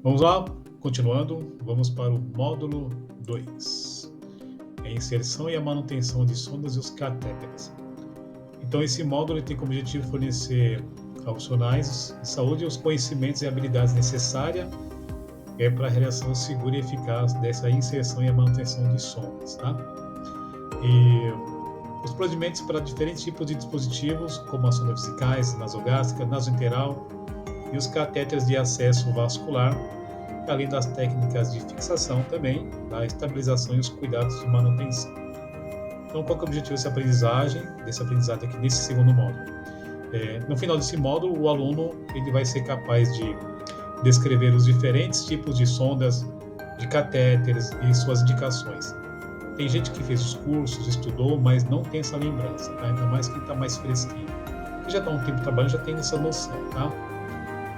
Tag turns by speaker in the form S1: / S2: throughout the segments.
S1: Vamos lá, continuando, vamos para o módulo 2. A inserção e a manutenção de sondas e os catéteres. Então, esse módulo tem como objetivo fornecer aos profissionais de saúde os conhecimentos e habilidades necessárias para a realização segura e eficaz dessa inserção e a manutenção de sondas, tá? E os procedimentos para diferentes tipos de dispositivos, como as sondas vesicais, nasogástrica, nasointeral e os catéteres de acesso vascular, além das técnicas de fixação também, da estabilização e os cuidados de manutenção. Então, qual que é o objetivo dessa aprendizagem, aqui nesse segundo módulo? No final desse módulo, o aluno ele vai ser capaz de descrever os diferentes tipos de sondas, de catéteres e suas indicações. Tem gente que fez os cursos, estudou, mas não tem essa lembrança, tá? Ainda mais quem está mais fresquinho. Quem já está um tempo trabalhando já tem essa noção, tá?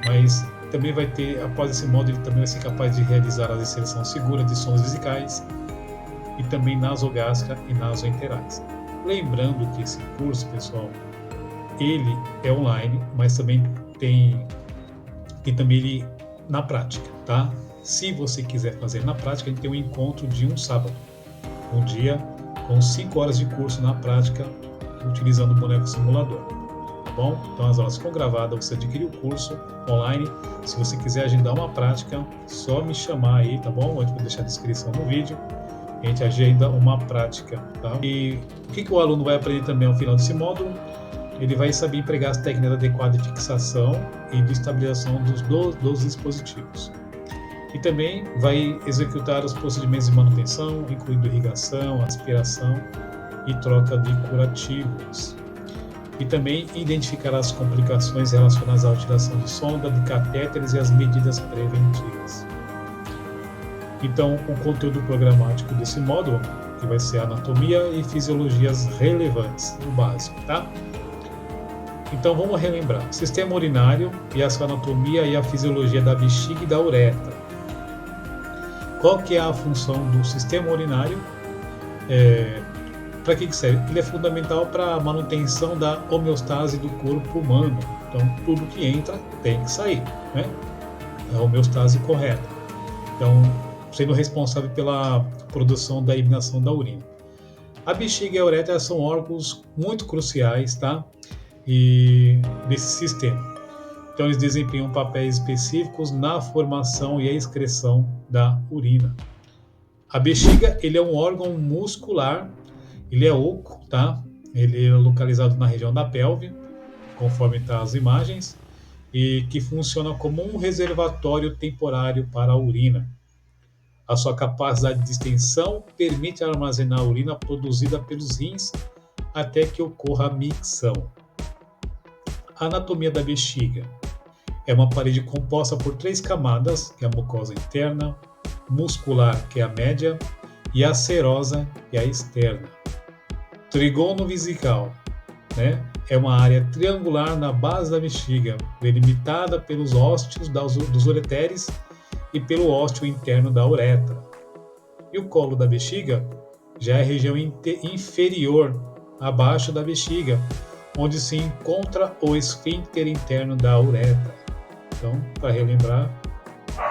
S1: Mas também vai ter, após esse módulo, ele também vai ser capaz de realizar a inserção segura de sondas vesicais e também nasogástrica e nasoenterais. Lembrando que esse curso, pessoal, ele é online, mas também tem ele na prática, tá? Se você quiser fazer na prática, a gente tem um encontro de um sábado, um dia com 5 horas de curso na prática, utilizando o boneco simulador. Tá bom? Então as aulas ficam gravadas, você adquire o curso online. Se você quiser agendar uma prática, só me chamar aí, tá bom? Eu vou deixar a descrição no vídeo. A gente agenda uma prática, tá? E o que o aluno vai aprender também ao final desse módulo? Ele vai saber empregar as técnicas adequadas de fixação e de estabilização dos dispositivos. E também vai executar os procedimentos de manutenção, incluindo irrigação, aspiração e troca de curativos. E também identificar as complicações relacionadas à utilização de sonda, de catéteres e as medidas preventivas. Então, o conteúdo programático desse módulo, que vai ser anatomia e fisiologias relevantes, o básico, tá? Então, vamos relembrar. Sistema urinário e a sua anatomia e a fisiologia da bexiga e da uretra. Qual que é a função do sistema urinário? Para que serve? Ele é fundamental para a manutenção da homeostase do corpo humano. Então, tudo que entra tem que sair, né? A homeostase correta. Então, sendo responsável pela produção da eliminação da urina. A bexiga e a uretra são órgãos muito cruciais, tá? E desse sistema. Então, eles desempenham papéis específicos na formação e a excreção da urina. A bexiga, ele é um órgão muscular, ele é oco, tá? Ele é localizado na região da pelve, conforme tá as imagens, e que funciona como um reservatório temporário para a urina. A sua capacidade de distensão permite armazenar a urina produzida pelos rins até que ocorra a micção. A anatomia da bexiga é uma parede composta por 3 camadas, que é a mucosa interna, muscular, que é a média, e a serosa, que é a externa. Trígono vesical, né? É uma área triangular na base da bexiga, delimitada pelos ósteos dos ureteres e pelo ósteo interno da uretra. E o colo da bexiga já é a região inferior, abaixo da bexiga, onde se encontra o esfíncter interno da uretra. Então, para relembrar,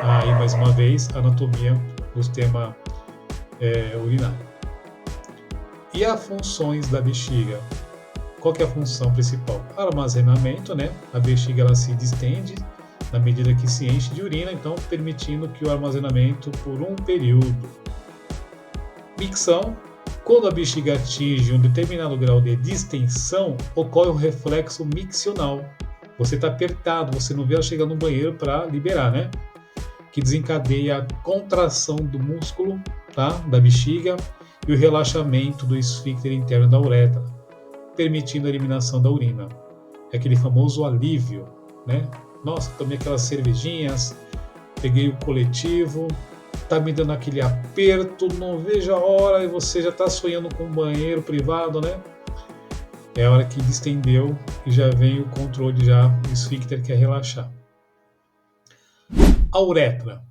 S1: aí mais uma vez, a anatomia do sistema urinário. E as funções da bexiga? Qual que é a função principal? Armazenamento, né? A bexiga ela se distende na medida que se enche de urina, então permitindo que o armazenamento por um período. Micção. Quando a bexiga atinge um determinado grau de distensão, ocorre o reflexo miccional. Você está apertado, você não vê ela chegar no banheiro para liberar, né? Que desencadeia a contração do músculo, tá? Da bexiga e o relaxamento do esfíncter interno da uretra, permitindo a eliminação da urina. É aquele famoso alívio, né? Nossa, tomei aquelas cervejinhas, peguei o coletivo, tá me dando aquele aperto, não vejo a hora e você já está sonhando com um banheiro privado, né? É a hora que distendeu e já vem o controle já do esfíncter que é relaxar. A uretra.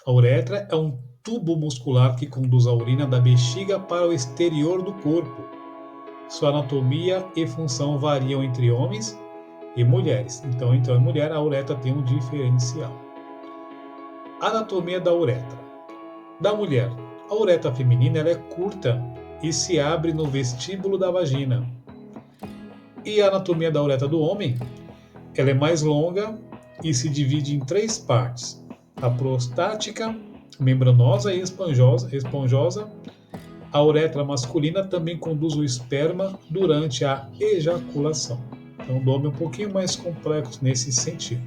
S1: A uretra é um tubo muscular que conduz a urina da bexiga para o exterior do corpo. Sua anatomia e função variam entre homens e mulheres. Então, entre homem e mulher, a uretra tem um diferencial. anatomia da uretra. Da mulher, a uretra feminina ela é curta e se abre no vestíbulo da vagina. E a anatomia da uretra do homem, ela é mais longa e se divide em 3 partes: a prostática, membranosa e esponjosa. A uretra masculina também conduz o esperma durante a ejaculação. Então, o homem é um pouquinho mais complexo nesse sentido.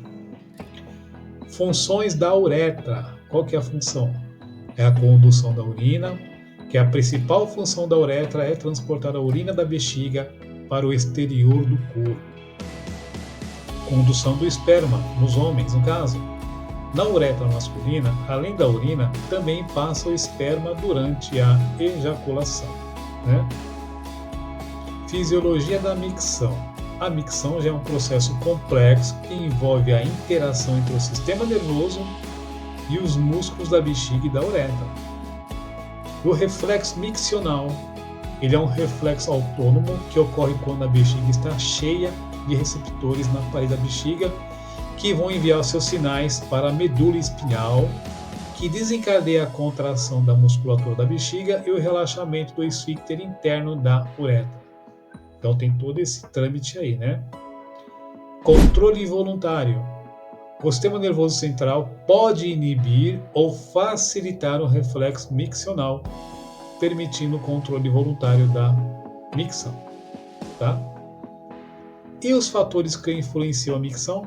S1: Funções da uretra. Qual que é a função? É a condução da urina, que a principal função da uretra é transportar a urina da bexiga para o exterior do corpo. Condução do esperma, nos homens, no caso. Na uretra masculina, além da urina, também passa o esperma durante a ejaculação, né? Fisiologia da micção. A micção já é um processo complexo que envolve a interação entre o sistema nervoso e os músculos da bexiga e da uretra. O reflexo miccional, ele é um reflexo autônomo que ocorre quando a bexiga está cheia de receptores na parede da bexiga que vão enviar seus sinais para a medula espinhal, que desencadeia a contração da musculatura da bexiga e o relaxamento do esfíncter interno da uretra. Então tem todo esse trâmite aí, né? Controle involuntário. O sistema nervoso central pode inibir ou facilitar o reflexo miccional, permitindo o controle voluntário da micção, tá? E os fatores que influenciam a micção?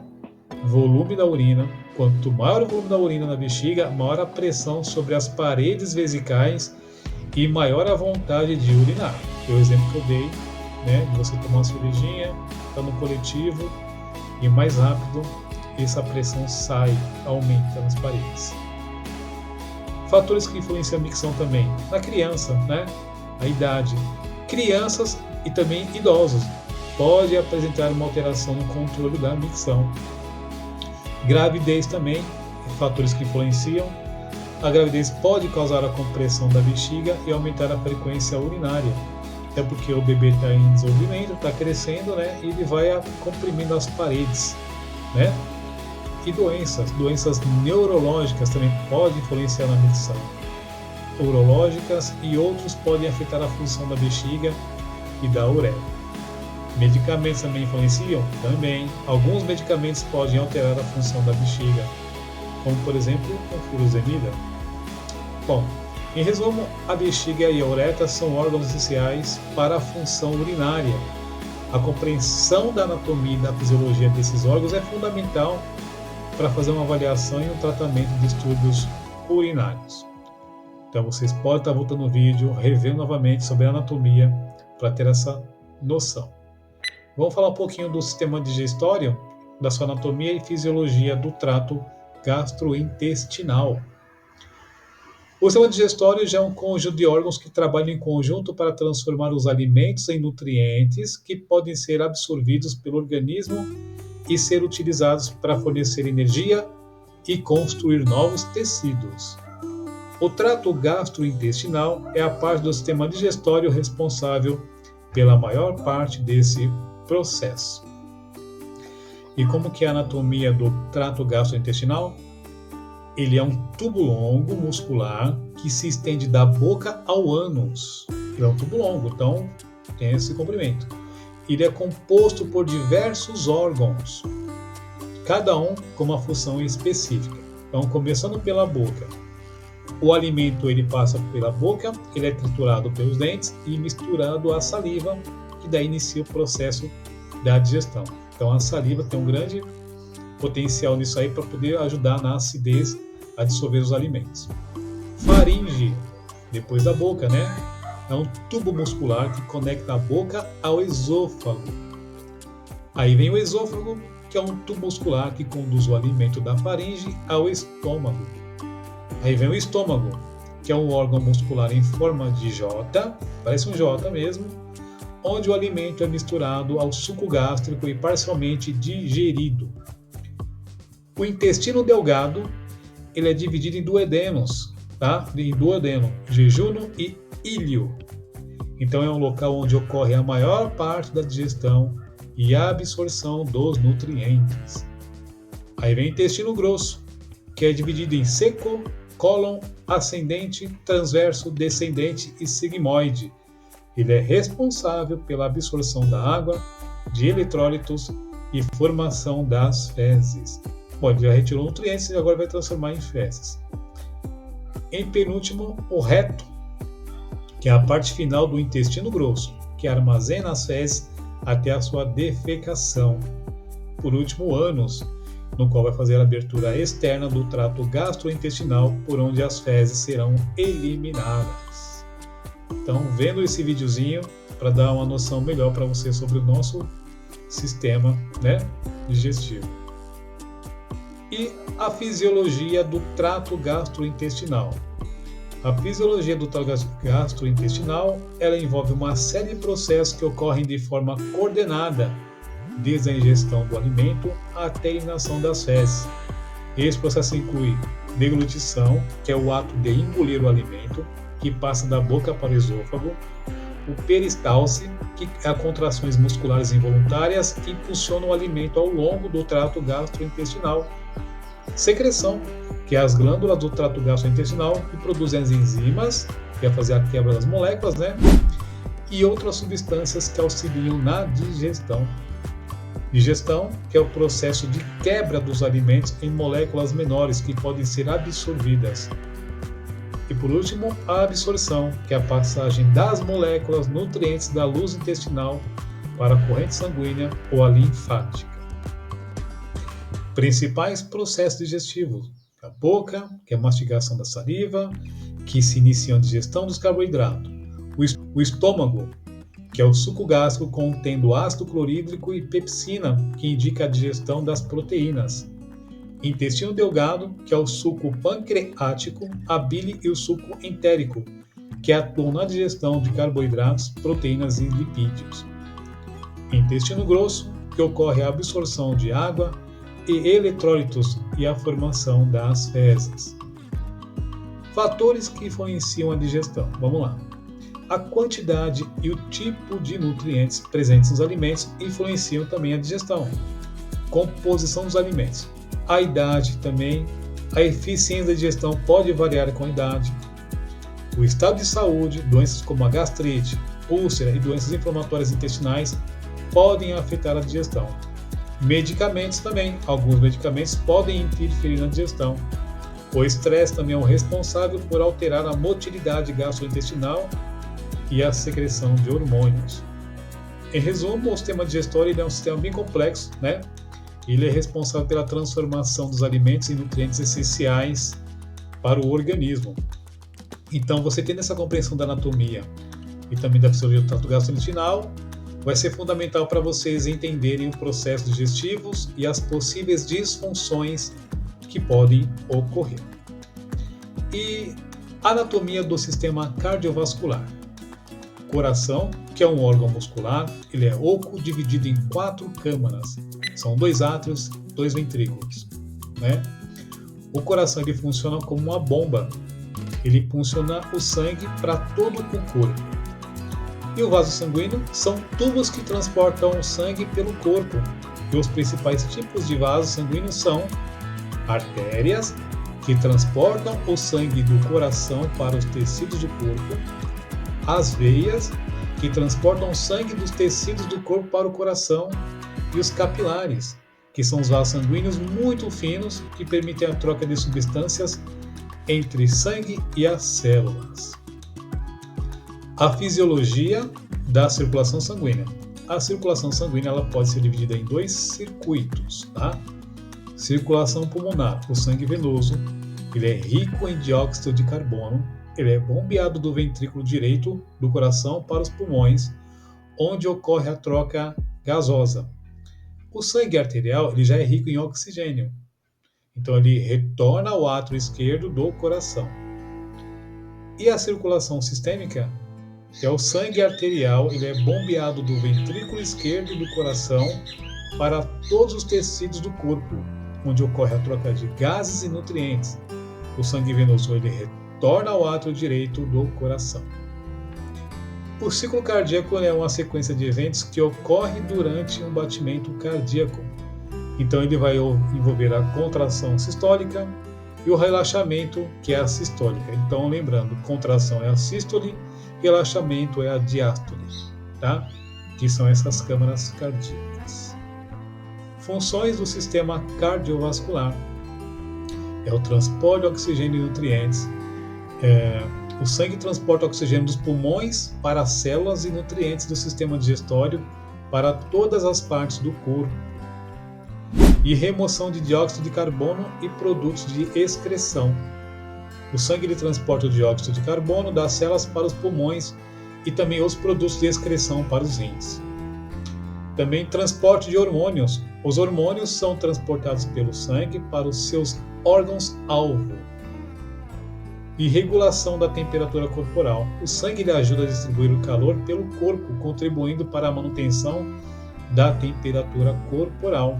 S1: Volume da urina. Quanto maior o volume da urina na bexiga, maior a pressão sobre as paredes vesicais e maior a vontade de urinar. Que é o exemplo que eu dei, né? De você tomar uma cervejinha, estar no coletivo e mais rápido essa pressão sai, aumenta nas paredes. Fatores que influenciam a micção também. Na criança, né? A idade. Crianças e também idosos podem apresentar uma alteração no controle da micção. Gravidez também, fatores que influenciam. A gravidez pode causar a compressão da bexiga e aumentar a frequência urinária. É porque o bebê está em desenvolvimento, está crescendo, né? E ele vai comprimindo as paredes, né? E doenças neurológicas também podem influenciar na micção. Urológicas e outros podem afetar a função da bexiga e da uretra. Medicamentos também influenciam? Também. Alguns medicamentos podem alterar a função da bexiga, como por exemplo a furosemida. Bom, em resumo, a bexiga e a uretra são órgãos essenciais para a função urinária. A compreensão da anatomia e da fisiologia desses órgãos é fundamental para fazer uma avaliação e um tratamento de distúrbios urinários. Então vocês podem estar voltando no vídeo, revendo novamente sobre a anatomia para ter essa noção. Vamos falar um pouquinho do sistema digestório, da sua anatomia e fisiologia do trato gastrointestinal. O sistema digestório já é um conjunto de órgãos que trabalham em conjunto para transformar os alimentos em nutrientes que podem ser absorvidos pelo organismo e ser utilizados para fornecer energia e construir novos tecidos. O trato gastrointestinal é a parte do sistema digestório responsável pela maior parte desse processo. E como que é a anatomia do trato gastrointestinal? Ele é um tubo longo muscular que se estende da boca ao ânus. Ele é um tubo longo, então tem esse comprimento. Ele é composto por diversos órgãos, cada um com uma função específica. Então, começando pela boca, o alimento ele passa pela boca, ele é triturado pelos dentes e misturado à saliva, que daí inicia o processo da digestão. Então, a saliva tem um grande potencial nisso aí para poder ajudar na acidez a dissolver os alimentos. Faringe, depois da boca, né? É um tubo muscular que conecta a boca ao esôfago. Aí vem o esôfago, que é um tubo muscular que conduz o alimento da faringe ao estômago. Aí vem o estômago, que é um órgão muscular em forma de J, parece um J mesmo, onde o alimento é misturado ao suco gástrico e parcialmente digerido. O intestino delgado, ele é dividido em duodenos, tá? Em duodeno, jejuno e íleo. Então é um local onde ocorre a maior parte da digestão e a absorção dos nutrientes. Aí vem o intestino grosso, que é dividido em seco, cólon, ascendente, transverso, descendente e sigmoide. Ele é responsável pela absorção da água, de eletrólitos e formação das fezes. Bom, ele já retirou nutrientes e agora vai transformar em fezes. Em penúltimo, o reto, que é a parte final do intestino grosso, que armazena as fezes até a sua defecação. Por último, o ânus, no qual vai fazer a abertura externa do trato gastrointestinal, por onde as fezes serão eliminadas. Então, vendo esse videozinho, para dar uma noção melhor para você sobre o nosso sistema, digestivo. E a fisiologia do trato gastrointestinal. A fisiologia do trato gastrointestinal, ela envolve uma série de processos que ocorrem de forma coordenada, desde a ingestão do alimento até a eliminação das fezes. Esse processo inclui deglutição, que é o ato de engolir o alimento, que passa da boca para o esôfago, o peristalse, que é contrações musculares involuntárias que impulsionam o alimento ao longo do trato gastrointestinal. Secreção, que é as glândulas do trato gastrointestinal que produzem as enzimas, que é fazer a quebra das moléculas, e outras substâncias que auxiliam na digestão. Digestão, que é o processo de quebra dos alimentos em moléculas menores que podem ser absorvidas. E por último, a absorção, que é a passagem das moléculas nutrientes da luz intestinal para a corrente sanguínea ou a linfática. Principais processos digestivos: a boca, que é a mastigação da saliva, que se inicia a digestão dos carboidratos. O estômago, que é o suco gástrico contendo ácido clorídrico e pepsina, que indica a digestão das proteínas. Intestino delgado, que é o suco pancreático, a bile e o suco entérico, que atuam na digestão de carboidratos, proteínas e lipídios. Intestino grosso, que ocorre a absorção de água e eletrólitos e a formação das fezes. Fatores que influenciam a digestão. Vamos lá. A quantidade e o tipo de nutrientes presentes nos alimentos influenciam também a digestão. Composição dos alimentos. A idade também, a eficiência da digestão pode variar com a idade. O estado de saúde, doenças como a gastrite, úlcera e doenças inflamatórias intestinais podem afetar a digestão. Medicamentos também, alguns medicamentos podem interferir na digestão. O estresse também é o responsável por alterar a motilidade gastrointestinal e a secreção de hormônios. Em resumo, o sistema digestório é um sistema bem complexo, Ele é responsável pela transformação dos alimentos em nutrientes essenciais para o organismo. Então, você tendo essa compreensão da anatomia e também da fisiologia do trato gastrointestinal, vai ser fundamental para vocês entenderem o processo digestivos e as possíveis disfunções que podem ocorrer. E anatomia do sistema cardiovascular. Coração, que é um órgão muscular, ele é oco, dividido em 4 câmaras. São 2 átrios, 2 ventrículos. O coração ele funciona como uma bomba. Ele impulsiona o sangue para todo o corpo. E o vaso sanguíneo são tubos que transportam o sangue pelo corpo. E os principais tipos de vasos sanguíneos são artérias, que transportam o sangue do coração para os tecidos do corpo, as veias, que transportam o sangue dos tecidos do corpo para o coração, e os capilares, que são os vasos sanguíneos muito finos que permitem a troca de substâncias entre sangue e as células. A fisiologia da circulação sanguínea. A circulação sanguínea ela pode ser dividida em 2 circuitos. Circulação pulmonar, o sangue venoso, ele é rico em dióxido de carbono, ele é bombeado do ventrículo direito do coração para os pulmões, onde ocorre a troca gasosa. O sangue arterial ele já é rico em oxigênio, então ele retorna ao átrio esquerdo do coração. E a circulação sistêmica, que é o sangue arterial, ele é bombeado do ventrículo esquerdo do coração para todos os tecidos do corpo, onde ocorre a troca de gases e nutrientes. O sangue venoso ele retorna ao átrio direito do coração. O ciclo cardíaco é uma sequência de eventos que ocorre durante um batimento cardíaco. Então ele vai envolver a contração sistólica, e o relaxamento, que é a sistólica. Então, lembrando, contração é a sístole, relaxamento é a diástole, tá? Que são essas câmaras cardíacas. Funções do sistema cardiovascular é o transporte de oxigênio e nutrientes. O sangue transporta oxigênio dos pulmões para as células e nutrientes do sistema digestório para todas as partes do corpo. E remoção de dióxido de carbono e produtos de excreção. O sangue ele transporta o dióxido de carbono das células para os pulmões e também os produtos de excreção para os rins. Também transporte de hormônios. Os hormônios são transportados pelo sangue para os seus órgãos-alvo. E regulação da temperatura corporal. O sangue ele ajuda a distribuir o calor pelo corpo, contribuindo para a manutenção da temperatura corporal.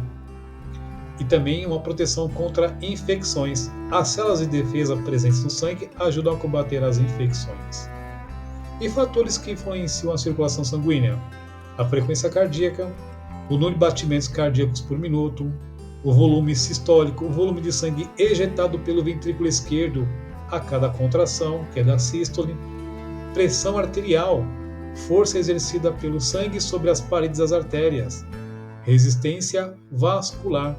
S1: E também uma proteção contra infecções. As células de defesa presentes no sangue ajudam a combater as infecções. E fatores que influenciam a circulação sanguínea: a frequência cardíaca, o número de batimentos cardíacos por minuto, o volume sistólico, o volume de sangue ejetado pelo ventrículo esquerdo a cada contração, que é da sístole, pressão arterial, força exercida pelo sangue sobre as paredes das artérias, resistência vascular,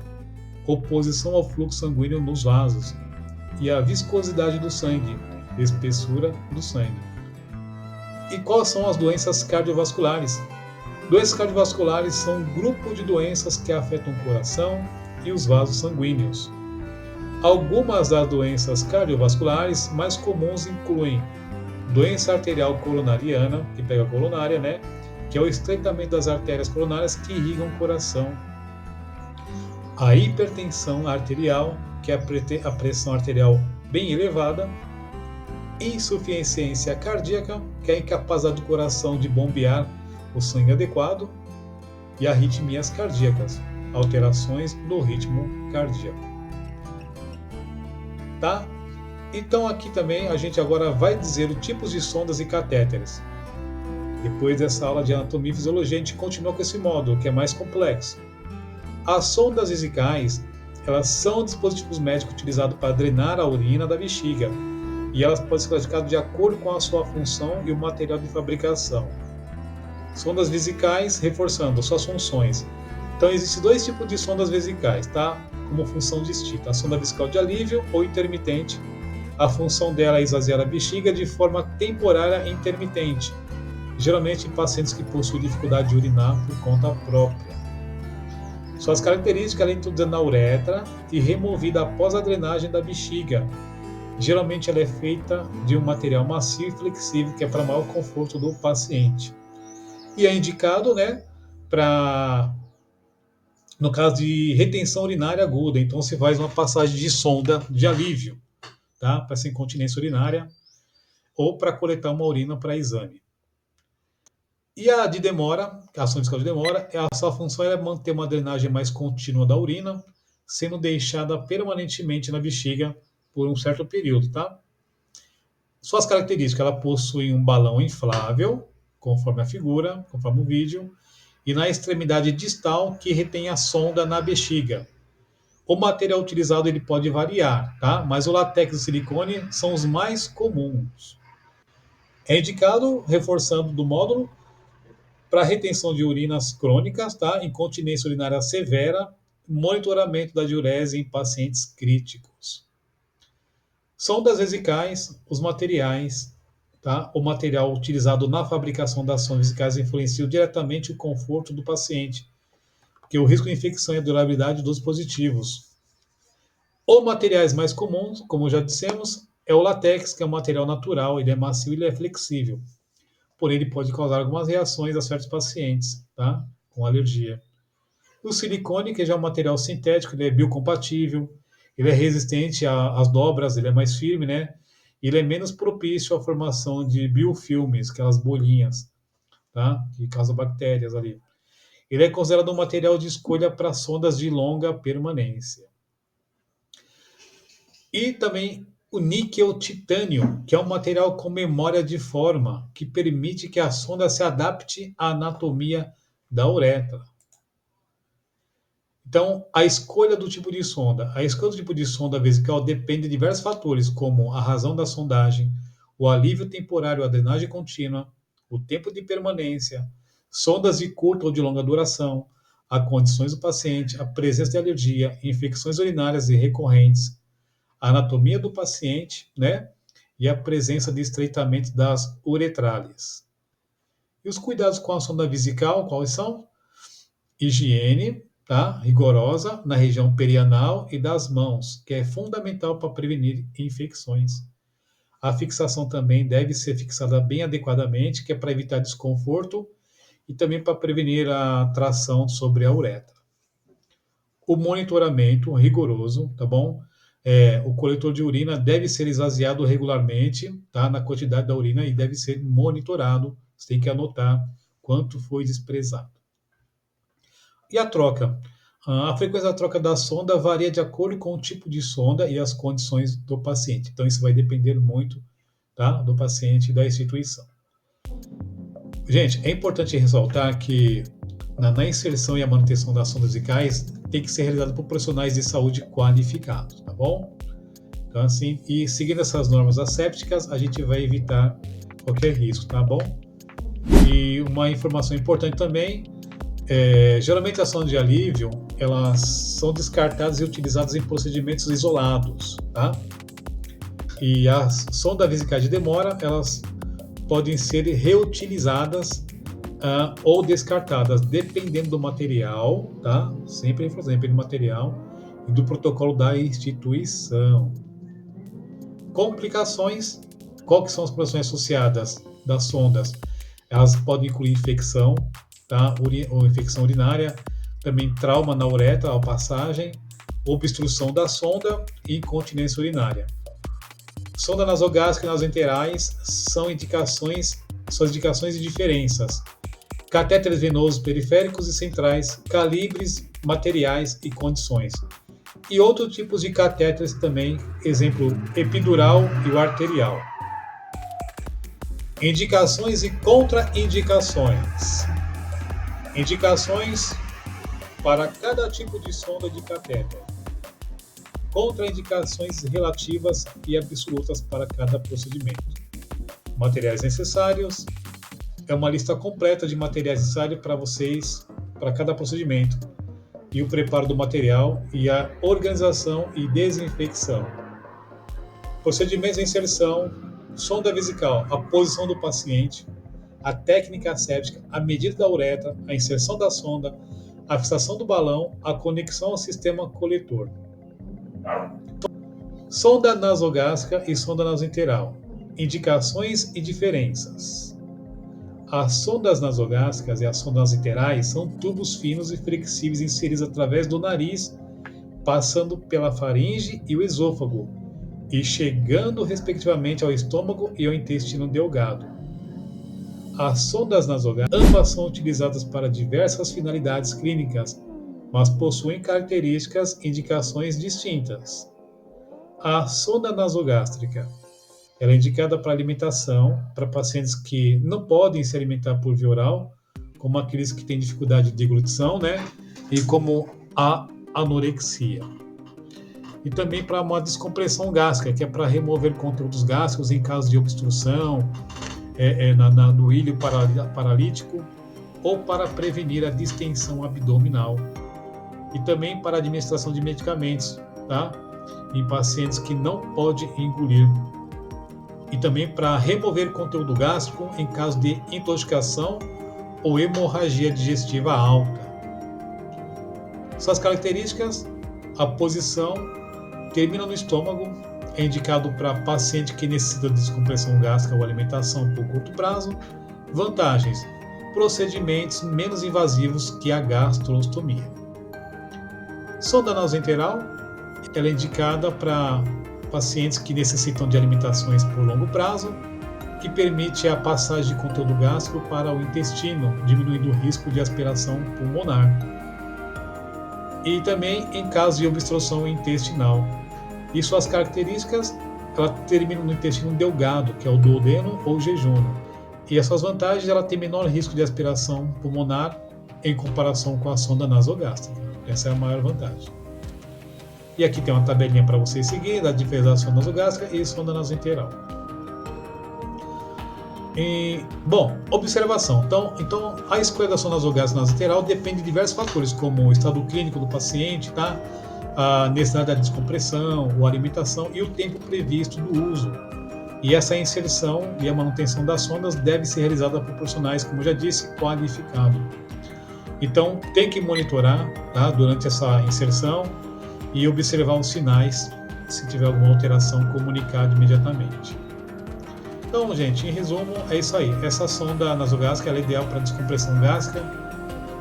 S1: oposição ao fluxo sanguíneo nos vasos, e a viscosidade do sangue, espessura do sangue. E quais são as doenças cardiovasculares? Doenças cardiovasculares são um grupo de doenças que afetam o coração e os vasos sanguíneos. Algumas das doenças cardiovasculares mais comuns incluem doença arterial coronariana, que pega a coronária, né? Que é o estreitamento das artérias coronárias que irrigam o coração. A hipertensão arterial, que é a pressão arterial bem elevada. Insuficiência cardíaca, que é a incapacidade do coração de bombear o sangue adequado. E arritmias cardíacas, alterações no ritmo cardíaco. Tá? Então aqui também a gente agora vai dizer os tipos de sondas e catéteres. Depois dessa aula de anatomia e fisiologia, a gente continua com esse módulo, que é mais complexo. As sondas vesicais, elas são dispositivos médicos utilizados para drenar a urina da bexiga, e elas podem ser classificadas de acordo com a sua função e o material de fabricação. Sondas vesicais, reforçando suas funções. Então existem dois tipos de sondas vesicais, tá? Como função distinta. A sonda vesical de alívio ou intermitente. A função dela é esvaziar a bexiga de forma temporária e intermitente, geralmente em pacientes que possuem dificuldade de urinar por conta própria. Suas características, ela é introduzida na uretra e removida após a drenagem da bexiga. Geralmente ela é feita de um material macio e flexível, que é para maior conforto do paciente. E é indicado, né, no caso de retenção urinária aguda. Então se faz uma passagem de sonda de alívio, tá, para essa incontinência urinária ou para coletar uma urina para exame. E a de demora, a ação de demora, a sua função é manter uma drenagem mais contínua da urina, sendo deixada permanentemente na bexiga por um certo período, tá? Suas características, ela possui um balão inflável, conforme a figura, conforme o vídeo, e na extremidade distal que retém a sonda na bexiga. O material utilizado ele pode variar, tá? Mas o látex e o silicone são os mais comuns. É indicado, reforçando do módulo, para retenção de urinas crônicas, tá? Incontinência urinária severa, monitoramento da diurese em pacientes críticos. Sondas vesicais, os materiais, tá? O material utilizado na fabricação das sondas vesicais influencia diretamente o conforto do paciente, porque o risco de infecção e a durabilidade dos dispositivos. Os materiais mais comuns, como já dissemos, é o látex, que é um material natural, ele é macio e ele é flexível. Porém, ele pode causar algumas reações a certos pacientes, tá? Com alergia. O silicone, que já é um material sintético, ele é biocompatível, ele é resistente às dobras, ele é mais firme, né? Ele é menos propício à formação de biofilmes, aquelas bolinhas, tá? Que causam bactérias ali. Ele é considerado um material de escolha para sondas de longa permanência. E também o níquel titânio, que é um material com memória de forma, que permite que a sonda se adapte à anatomia da uretra. Então, a escolha do tipo de sonda. A escolha do tipo de sonda vesical depende de diversos fatores, como a razão da sondagem, o alívio temporário à drenagem contínua, o tempo de permanência, sondas de curta ou de longa duração, as condições do paciente, a presença de alergia, infecções urinárias e recorrentes, a anatomia do paciente, né? E a presença de estreitamento das uretrales. E os cuidados com a sonda vesical, quais são? Higiene, tá? Rigorosa na região perianal e das mãos, que é fundamental para prevenir infecções. A fixação também deve ser fixada bem adequadamente, que é para evitar desconforto e também para prevenir a tração sobre a uretra. O monitoramento rigoroso, tá bom? O coletor de urina deve ser esvaziado regularmente, tá? Na quantidade da urina e deve ser monitorado. Você tem que anotar quanto foi desprezado. E a troca? A frequência da troca da sonda varia de acordo com o tipo de sonda e as condições do paciente. Então, isso vai depender muito, tá, do paciente e da instituição. Gente, é importante ressaltar que na inserção e a manutenção das sondas vesicais tem que ser realizada por profissionais de saúde qualificados, tá bom? Então, assim, e seguindo essas normas assépticas, a gente vai evitar qualquer risco, tá bom? E uma informação importante também, geralmente as sondas de alívio, elas são descartadas e utilizadas em procedimentos isolados, tá? E as sondas vesicais de demora, elas podem ser reutilizadas ou descartadas, dependendo do material, tá? Sempre do material e do protocolo da instituição. Complicações, qual que são as complicações associadas das sondas? Elas podem incluir infecção, tá? Ou infecção urinária, também trauma na uretra ao passagem, obstrução da sonda e incontinência urinária. Sonda nasogástrica e nasoenterais são indicações e diferenças. Catéteres venosos periféricos e centrais, calibres, materiais e condições. E outros tipos de catéteres também, exemplo, epidural e o arterial. Indicações e contraindicações. Indicações para cada tipo de sonda de catéter. Contraindicações relativas e absolutas para cada procedimento. Materiais necessários. É uma lista completa de materiais necessários para vocês, para cada procedimento. E o preparo do material e a organização e desinfecção. Procedimentos de inserção, sonda vesical, a posição do paciente, a técnica asséptica, a medida da uretra, a inserção da sonda, a fixação do balão, a conexão ao sistema coletor. Sonda nasogástrica e sonda nasoenteral. Indicações e diferenças. As sondas nasogástricas e as sondas nasoenterais são tubos finos e flexíveis inseridos através do nariz, passando pela faringe e o esôfago, e chegando respectivamente ao estômago e ao intestino delgado. As sondas nasogástricas ambas são utilizadas para diversas finalidades clínicas, mas possuem características e indicações distintas. A sonda nasogástrica ela é indicada para alimentação para pacientes que não podem se alimentar por via oral, como aqueles que têm dificuldade de deglutição, né? E como a anorexia. E também para uma descompressão gástrica, que é para remover conteúdos gástricos em caso de obstrução, no ilho paralítico, ou para prevenir a distensão abdominal. E também para a administração de medicamentos, tá? Em pacientes que não podem engolir. E também para remover conteúdo gástrico em caso de intoxicação ou hemorragia digestiva alta. Suas características: a posição termina no estômago, é indicado para paciente que necessita de descompressão gástrica ou alimentação por curto prazo. Vantagens: procedimentos menos invasivos que a gastrostomia. Sonda nasoenteral, ela é indicada para pacientes que necessitam de alimentações por longo prazo, que permite a passagem de conteúdo gástrico para o intestino, diminuindo o risco de aspiração pulmonar. E também em caso de obstrução intestinal. E suas características, ela termina no intestino delgado, que é o duodeno ou jejúnio. E as suas vantagens, ela tem menor risco de aspiração pulmonar em comparação com a sonda nasogástrica. Essa é a maior vantagem. E aqui tem uma tabelinha para você seguir da diferença da sonda nasogástrica e sonda nasointeral. Bom, observação. Então a escolha da sonda nasogástrica e nasointeral depende de diversos fatores, como o estado clínico do paciente, tá? A necessidade da descompressão, a alimentação e o tempo previsto do uso. E essa inserção e a manutenção das sondas deve ser realizada por profissionais, como eu já disse, qualificados. Então tem que monitorar, tá, durante essa inserção e observar os sinais. Se tiver alguma alteração, comunicar imediatamente. Então, gente, em resumo, é isso aí. Essa sonda nasogástrica ela é ideal para descompressão gástrica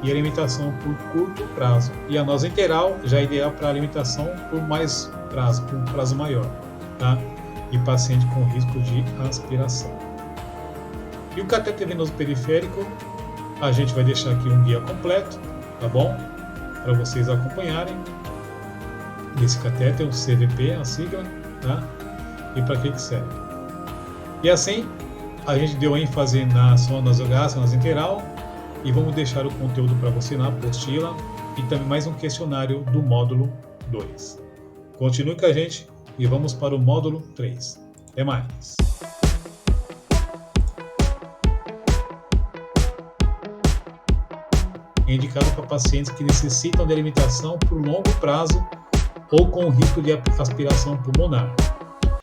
S1: e alimentação por curto prazo. E a nasointeral já é ideal para alimentação por mais prazo, por um prazo maior, tá? E paciente com risco de aspiração. E o catéter venoso periférico, a gente vai deixar aqui um guia completo, tá bom? Para vocês acompanharem. Esse catéter, o CVP, a sigla, tá? E para que serve? E assim, a gente deu ênfase na sonda nasogástrica, nasointeral, e vamos deixar o conteúdo para você na apostila e também mais um questionário do módulo 2. Continue com a gente e vamos para o módulo 3. Até mais! É indicado para pacientes que necessitam de alimentação por longo prazo ou com risco de aspiração pulmonar.